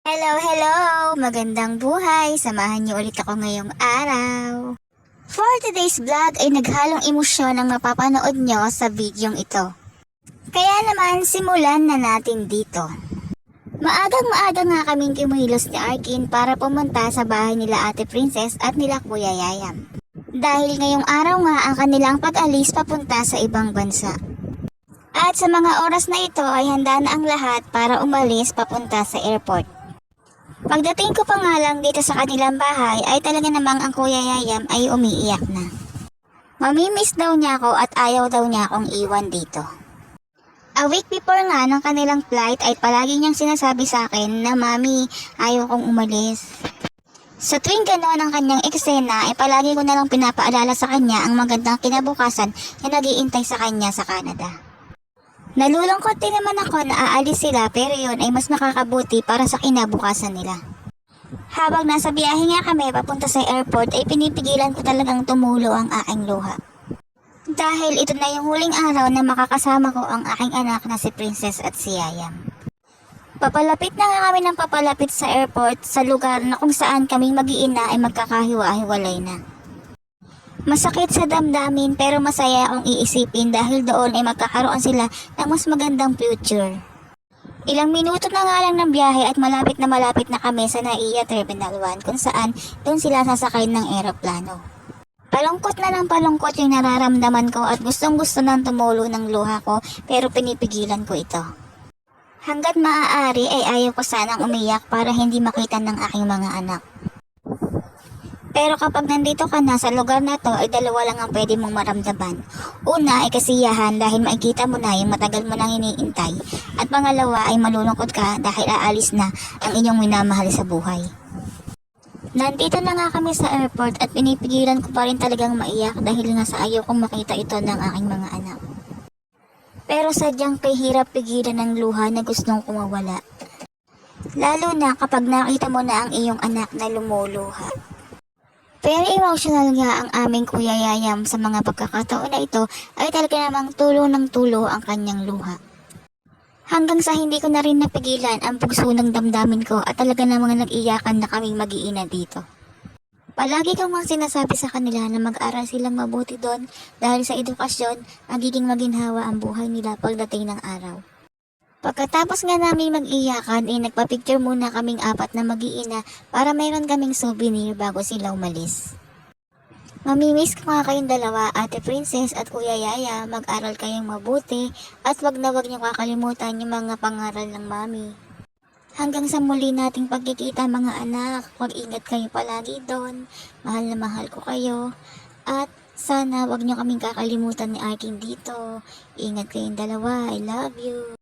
Hello, hello! Magandang buhay! Samahan niyo ulit ako ngayong araw. For today's vlog ay naghalong emosyon ang mapapanood nyo sa videong ito. Kaya naman simulan na natin dito. Maagang-maaga nga kaming kumuhilos ni Arkin para pumunta sa bahay nila Ate Princess at nila Kuya Yayam. Dahil ngayong araw nga ang kanilang pag-alis papunta sa ibang bansa. At sa mga oras na ito ay handa na ang lahat para umalis papunta sa airport. Pagdating ko pa nga lang dito sa kanilang bahay ay talaga namang ang Kuya Yayam ay umiiyak na. Mamimiss daw niya ako at ayaw daw niya akong iwan dito. A week before nga ng kanilang flight ay palagi niyang sinasabi sa akin na Mami, ayaw kong umalis. Sa tuwing gano'n ang kanyang eksena ay palagi ko na lang pinapaalala sa kanya ang magandang kinabukasan na nag-iintay sa kanya sa Canada. Nalulungkot din naman ako na aalis sila pero yun ay mas makakabuti para sa kinabukasan nila. Habang nasa biyahe nga kami papunta sa airport ay pinipigilan ko talagang tumulo ang aking luha. Dahil ito na yung huling araw na makakasama ko ang aking anak na si Princess at si Yayam. Papalapit na nga kami ng papalapit sa airport sa lugar na kung saan kaming mag-iina ay magkakahiwa-hiwalay na. Masakit sa damdamin pero masaya akong iisipin dahil doon ay magkakaroon sila ng mas magandang future. Ilang minuto na nga lang ng biyahe at malapit na kami sa NAIA Terminal 1 kung saan doon sila sasakay ng eroplano. Palungkot na ng palungkot yung nararamdaman ko at gustong gusto nang tumulo ng luha ko pero pinipigilan ko ito. Hanggat maaari ay ayaw ko sanang umiyak para hindi makita ng aking mga anak. Pero kapag nandito ka na sa lugar na to ay dalawa lang ang pwede mong maramdaman. Una ay kasiyahan dahil makikita mo na yung matagal mo nang iniintay. At pangalawa ay malulungkot ka dahil aalis na ang inyong minamahal sa buhay. Nandito na nga kami sa airport at pinipigilan ko pa rin talagang maiyak dahil nga sa ayaw kong makita ito ng aking mga anak. Pero sadyang kahirap pigilan ng luha na gustong kumawala. Lalo na kapag nakita mo na ang iyong anak na lumuluha. Very emotional nga ang aming Kuya Yayam sa mga pagkakataon na ito ay talaga namang tulo ng tulo ang kanyang luha. Hanggang sa hindi ko na rin napigilan ang pugso ng damdamin ko at talaga namang nag-iyakan na kaming mag-iina dito. Palagi kong mga sinasabi sa kanila na mag-aral silang mabuti doon dahil sa edukasyon magiging maginhawa ang buhay nila pagdating ng araw. Pagkatapos nga namin mag-iyakan ay nagpa-picture muna kaming apat na mag-iina para mayroon kaming souvenir bago sila umalis. Mamimiss ko nga kayong dalawa, Ate Princess at Kuya Yaya, mag-aral kayong mabuti at wag na wag niyo kakalimutan yung mga pangaral ng Mami. Hanggang sa muli nating pagkikita mga anak, mag-ingat kayo palagi doon, mahal na mahal ko kayo at sana wag niyo kaming kakalimutan ni Arkin dito. Ingat kayong dalawa, I love you.